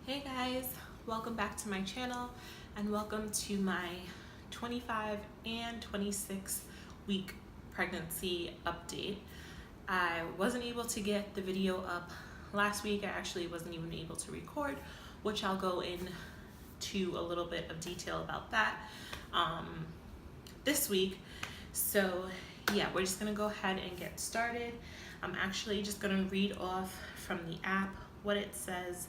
Hey guys, welcome back to my channel and welcome to my 25 and 26 week pregnancy update. I wasn't able to get the video up last week. I actually wasn't even able to record, which I'll go into a little bit of detail about that this week. So yeah, we're just gonna go ahead and get started. I'm actually just gonna read off from the app what it says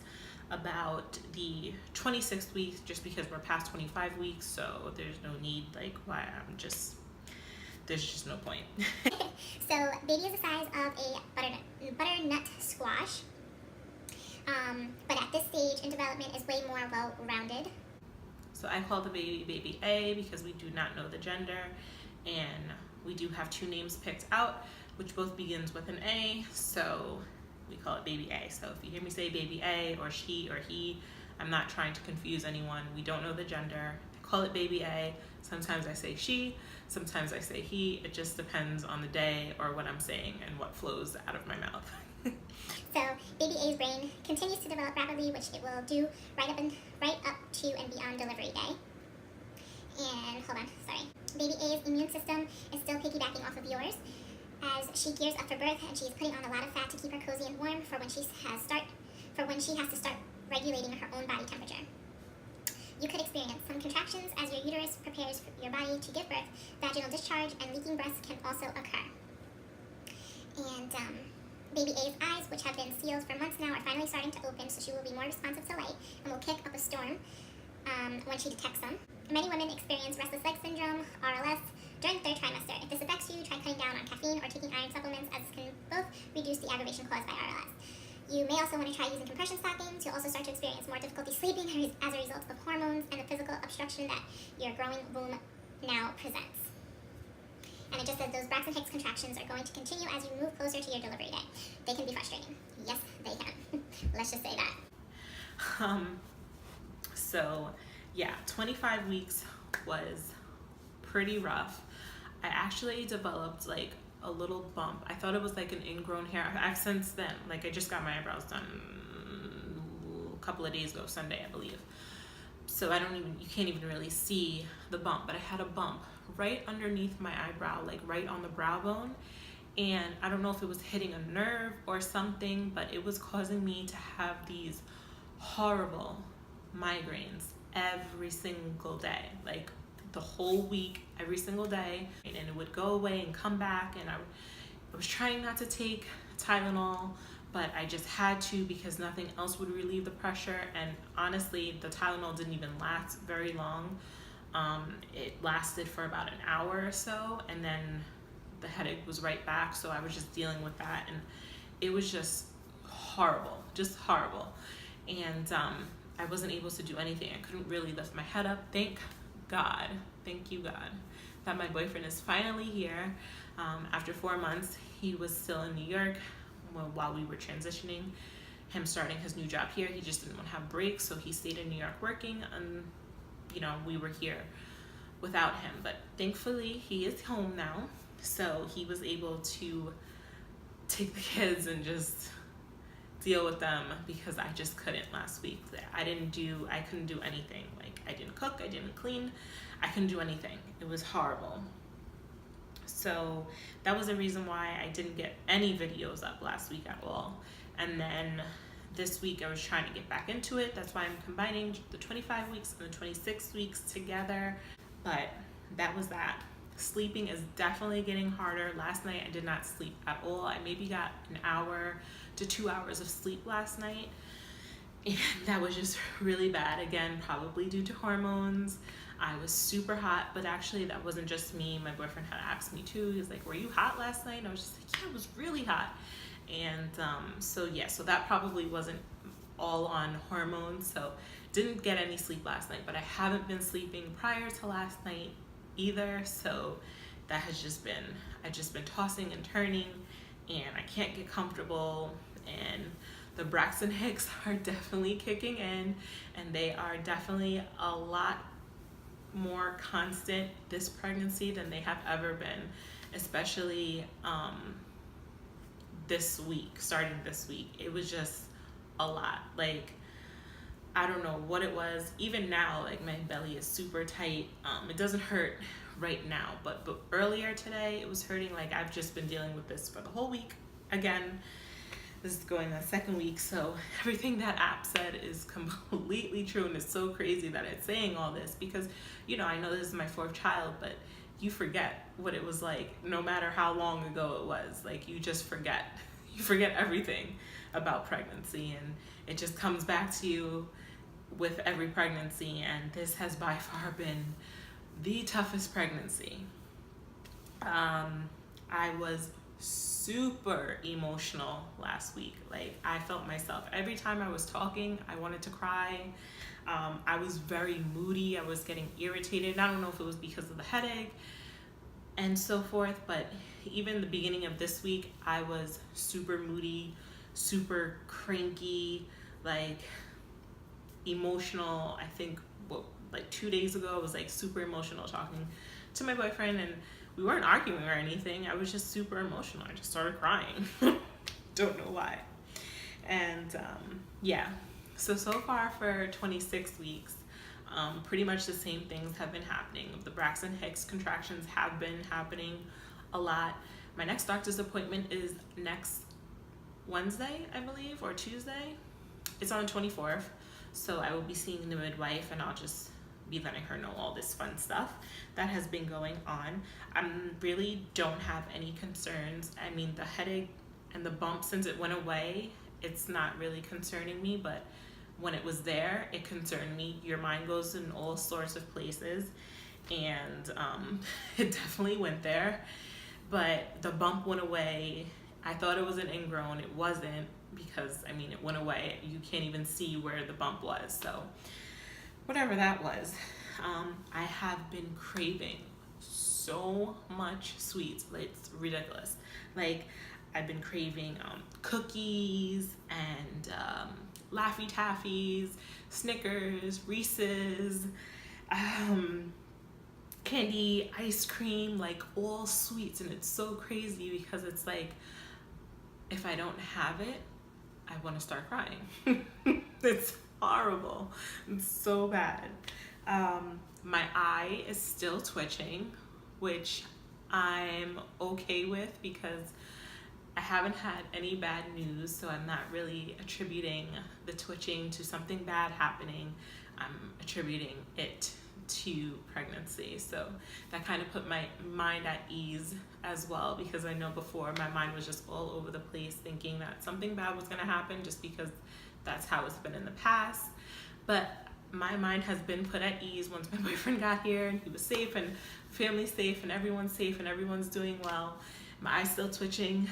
about the 26th week, just because we're past 25 weeks, so there's no need, there's just no point. So baby is the size of a butternut squash, but at this stage in development is way more well-rounded. So I call the baby A because we do not know the gender, and we do have two names picked out, which both begins with an A, so we call it baby A. So if you hear me say baby A or she or he, I'm not trying to confuse anyone. We don't know the gender. I call it baby A. Sometimes I say she, sometimes I say he. It just depends on the day or what I'm saying and what flows out of my mouth. So baby A's brain continues to develop rapidly, which it will do right up to and beyond delivery day. And hold on, sorry. Baby A's immune system is still piggybacking off of yours, as she gears up for birth, and she's putting on a lot of fat to keep her cozy and warm for when she has to start regulating her own body temperature. You could experience some contractions as your uterus prepares your body to give birth. Vaginal discharge and leaking breasts can also occur. And baby A's eyes, which have been sealed for months now, are finally starting to open, so she will be more responsive to light and will kick up a storm when she detects them. Many women experience restless leg syndrome, RLS, during the third trimester. If this affects you, try cutting down on caffeine or taking iron supplements, as this can both reduce the aggravation caused by RLS. You may also want to try using compression stockings. You'll also start to experience more difficulty sleeping as a result of hormones and the physical obstruction that your growing womb now presents. And it just says those Braxton Hicks contractions are going to continue as you move closer to your delivery day. They can be frustrating. Yes, they can. Let's just say that. So yeah, 25 weeks was pretty rough. I actually developed like a little bump. I thought it was like an ingrown hair. I've since then, like I just got my eyebrows done a couple of days ago, Sunday, I believe. So you can't even really see the bump, but I had a bump right underneath my eyebrow, like right on the brow bone. And I don't know if it was hitting a nerve or something, but it was causing me to have these horrible migraines every single day, like the whole week, every single day, and it would go away and come back. And I was trying not to take Tylenol, but I just had to because nothing else would relieve the pressure. And honestly, the Tylenol didn't even last very long. It lasted for about an hour or so, and then the headache was right back. So I was just dealing with that, and it was just horrible, just horrible. And I wasn't able to do anything. I couldn't really lift my head up. Thank God, thank you God, that my boyfriend is finally here. After 4 months, he was still in New York while we were transitioning, him starting his new job here. He just didn't want to have breaks, so he stayed in New York working, and we were here without him. But thankfully, he is home now, so he was able to take the kids and just deal with them, because I just couldn't last week. I couldn't do anything. Like, I didn't cook, I didn't clean, I couldn't do anything. It was horrible. So that was the reason why I didn't get any videos up last week at all. And then this week I was trying to get back into it. That's why I'm combining the 25 weeks and the 26 weeks together. But that was that. Sleeping is definitely getting harder. Last night I did not sleep at all. I maybe got an hour to 2 hours of sleep last night, and that was just really bad. Again, probably due to hormones. I was super hot, but actually that wasn't just me. My boyfriend had asked me too. He was like, were you hot last night? And I was just like, yeah, it was really hot. And so that probably wasn't all on hormones. So didn't get any sleep last night, but I haven't been sleeping prior to last night either. So that has I've just been tossing and turning, and I can't get comfortable. And the Braxton Hicks are definitely kicking in, and they are definitely a lot more constant this pregnancy than they have ever been, especially this week, starting this week. It was just a lot. Like, I don't know what it was. Even now, like my belly is super tight. It doesn't hurt right now, but earlier today it was hurting. Like I've just been dealing with this for the whole week. Again, this is going on the second week, so everything that app said is completely true, and it's so crazy that it's saying all this because, you know, I know this is my fourth child, but you forget what it was like no matter how long ago it was. Like you just forget. You forget everything about pregnancy, and it just comes back to you with every pregnancy, and this has by far been the toughest pregnancy. I was super emotional last week. Like I felt myself. Every time I was talking, I wanted to cry. I was very moody. I was getting irritated. I don't know if it was because of the headache and so forth, but even the beginning of this week, I was super moody, super cranky, like emotional. I think like 2 days ago, I was like super emotional talking to my boyfriend, and we weren't arguing or anything. I was just super emotional. I just started crying. Don't know why. And yeah, so far for 26 weeks, pretty much the same things have been happening. The Braxton Hicks contractions have been happening a lot. My next doctor's appointment is next Wednesday, I believe, or Tuesday. It's on the 24th. So I will be seeing the midwife, and I'll just be letting her know all this fun stuff that has been going on. I really don't have any concerns. I mean, the headache and the bump, since it went away, it's not really concerning me, but when it was there, it concerned me. Your mind goes in all sorts of places, and it definitely went there. But the bump went away. I thought it was an ingrown. It wasn't, because I mean, it went away. You can't even see where the bump was. So whatever that was, I have been craving so much sweets. It's ridiculous. Like I've been craving cookies and Laffy Taffies, Snickers, Reese's, candy, ice cream, like all sweets. And it's so crazy because it's like, if I don't have it, I want to start crying. It's horrible. It's so bad. My eye is still twitching, which I'm okay with because I haven't had any bad news, so I'm not really attributing the twitching to something bad happening. I'm attributing it to pregnancy. So that kind of put my mind at ease as well, because I know before my mind was just all over the place thinking that something bad was going to happen just because that's how it's been in the past. But my mind has been put at ease once my boyfriend got here and he was safe and family's safe and everyone's doing well. My eye's still twitching,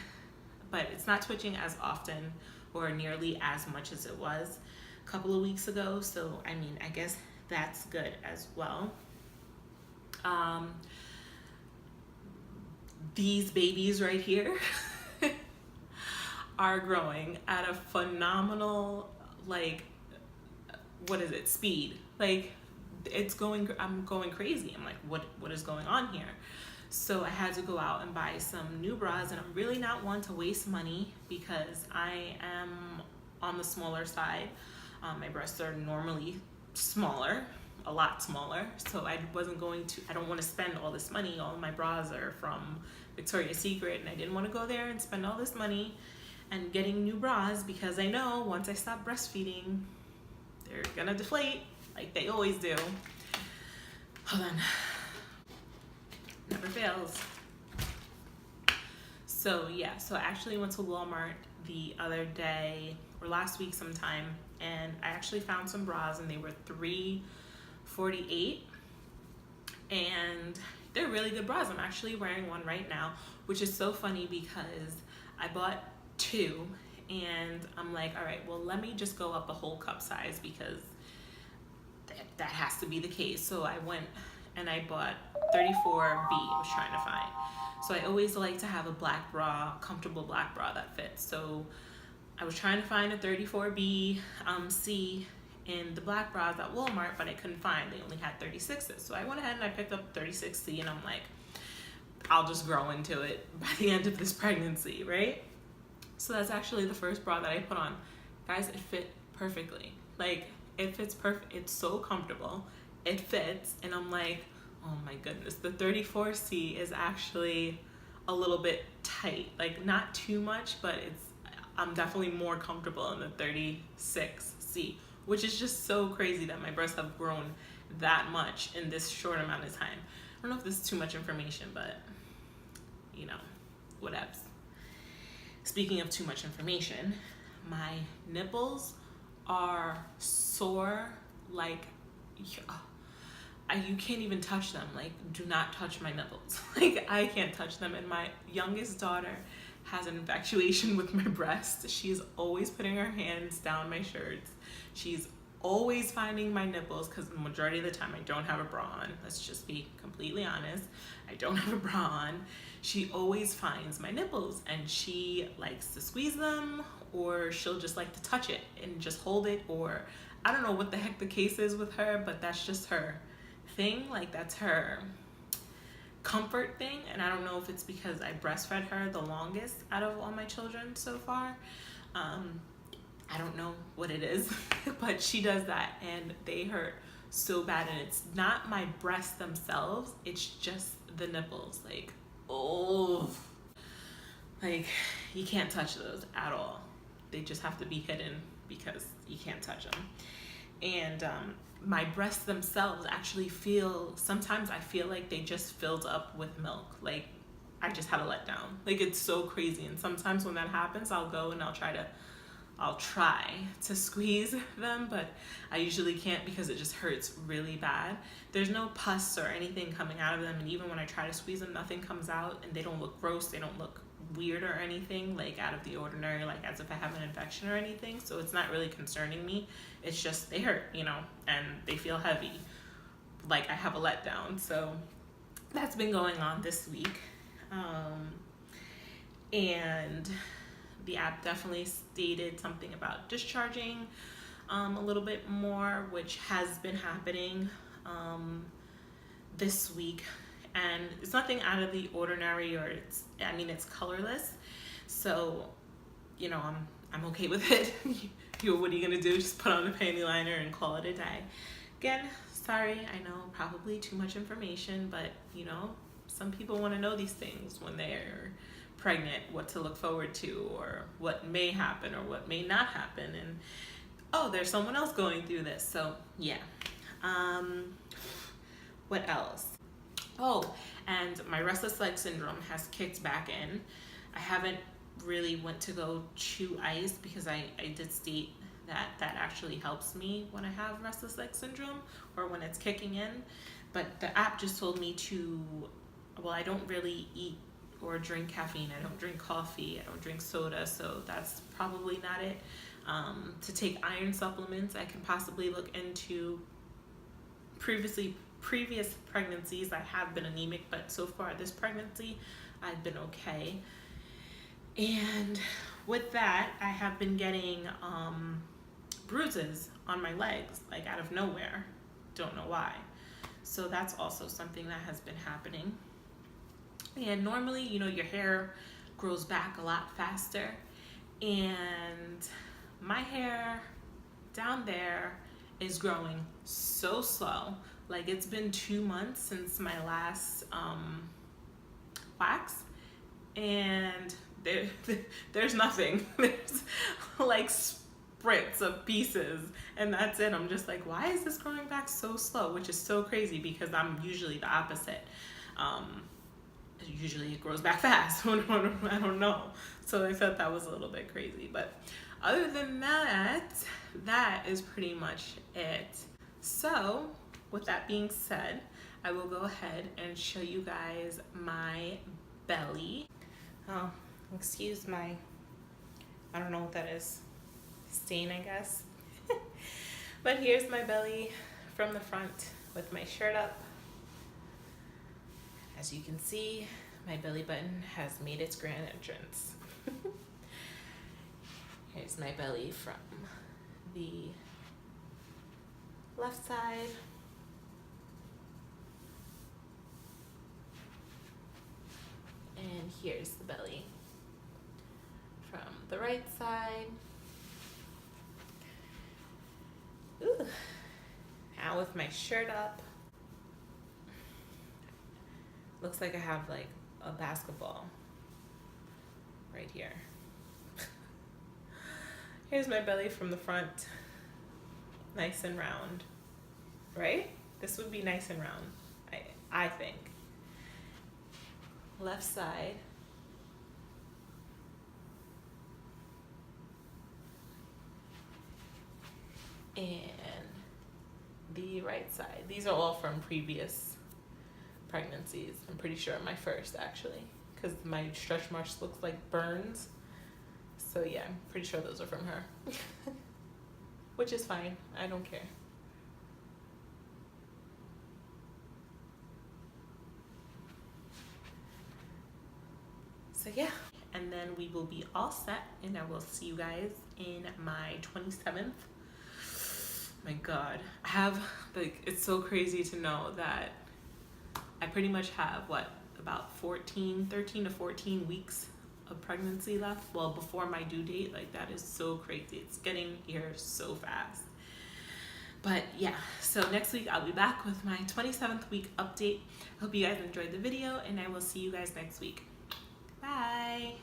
but it's not twitching as often or nearly as much as it was a couple of weeks ago. So, I mean, I guess that's good as well. These babies right here are growing at a phenomenal, like, speed. Like, I'm going crazy. I'm like, what is going on here? So I had to go out and buy some new bras, and I'm really not one to waste money because I am on the smaller side. My breasts are normally smaller, a lot smaller, so I don't want to spend all this money. All of my bras are from Victoria's Secret, and I didn't want to go there and spend all this money and getting new bras because I know once I stop breastfeeding, they're gonna deflate like they always do. Hold on. Never fails. So yeah, so I actually went to Walmart the other day, or last week sometime, and I actually found some bras, and they were $3.48, and they're really good bras. I'm actually wearing one right now, which is so funny because I bought two, and I'm like, all right, well, let me just go up a whole cup size because that has to be the case. So I went and I bought 34B. I was trying to find. So I always like to have a black bra, comfortable black bra that fits. So I was trying to find a 34B C in the black bras at Walmart, but I couldn't find. They only had 36s. So I went ahead and I picked up 36C, and I'm like, I'll just grow into it by the end of this pregnancy, right? So that's actually the first bra that I put on. Guys, it fit perfectly. Like, It fits perfect. It's so comfortable. It fits, and I'm like, oh my goodness, the 34C is actually a little bit tight. Like not too much, but I'm definitely more comfortable in the 36C, which is just so crazy that my breasts have grown that much in this short amount of time. I don't know if this is too much information, but you know, whatevs. Speaking of too much information, my nipples are sore, like you can't even touch them. Like, do not touch my nipples. Like, I can't touch them. And my youngest daughter has an infatuation with my breast. She's always putting her hands down my shirts. She's always finding my nipples, because the majority of the time I don't have a bra on. Let's just be completely honest. I don't have a bra on. She always finds my nipples, and she likes to squeeze them, or she'll just like to touch it and just hold it, or I don't know what the heck the case is with her, but that's just her thing. Like, that's her comfort thing. And I don't know if it's because I breastfed her the longest out of all my children so far. I don't know what it is, but she does that, and they hurt so bad. And it's not my breasts themselves, it's just the nipples. Like, oh, like you can't touch those at all. They just have to be hidden because you can't touch them. And my breasts themselves actually sometimes I feel like they just filled up with milk. Like, I just had a letdown. Like, it's so crazy. And sometimes when that happens, I'll go and I'll try to squeeze them, but I usually can't because it just hurts really bad. There's no pus or anything coming out of them, and even when I try to squeeze them, nothing comes out, and they don't look gross, they don't look weird or anything, like out of the ordinary, like as if I have an infection or anything. So it's not really concerning me. It's just they hurt, you know, and they feel heavy, like I have a letdown. So that's been going on this week. And the app definitely stated something about discharging a little bit more, which has been happening this week. And it's nothing out of the ordinary, or it's colorless. So, you know, I'm okay with it. What are you gonna do? Just put on the panty liner and call it a day. Again, sorry, I know probably too much information, but you know, some people want to know these things when they're pregnant, what to look forward to, or what may happen or what may not happen. And oh, there's someone else going through this. So yeah. What else? Oh, and my restless leg syndrome has kicked back in. I haven't really went to go chew ice because I did state that actually helps me when I have restless leg syndrome or when it's kicking in. But the app just told me I don't really eat or drink caffeine. I don't drink coffee. I don't drink soda. So that's probably not it. To take iron supplements, I can possibly look into previous pregnancies. I have been anemic, but so far this pregnancy, I've been okay. And with that, I have been getting bruises on my legs, like out of nowhere. Don't know why. So that's also something that has been happening. And normally, you know, your hair grows back a lot faster. And my hair down there is growing so slow. Like, it's been 2 months since my last wax, and there's nothing. There's like spritz of pieces, and that's it. I'm just like, why is this growing back so slow? Which is so crazy because I'm usually the opposite. Usually it grows back fast. I don't know. So I thought that was a little bit crazy. But other than that, that is pretty much it. So with that being said, I will go ahead and show you guys my belly. Oh, excuse my, I don't know what that is, stain, I guess. But here's my belly from the front with my shirt up. As you can see, my belly button has made its grand entrance. Here's my belly from the left side. And here's the belly from the right side. Ooh, now with my shirt up. Looks like I have like a basketball right here. Here's my belly from the front. Nice and round, right? This would be nice and round, I think. Left side. And the right side. These are all from previous pregnancies. I'm pretty sure my first, actually, because my stretch marks look like burns. So yeah, I'm pretty sure those are from her. Which is fine. I don't care. So yeah, and then we will be all set, and I will see you guys in my 27th. My God, I have, like, it's so crazy to know that I pretty much have, what, about 13 to 14 weeks of pregnancy left. Well, before my due date. Like, that is so crazy. It's getting here so fast. But yeah, so next week I'll be back with my 27th week update. Hope you guys enjoyed the video, and I will see you guys next week. Bye.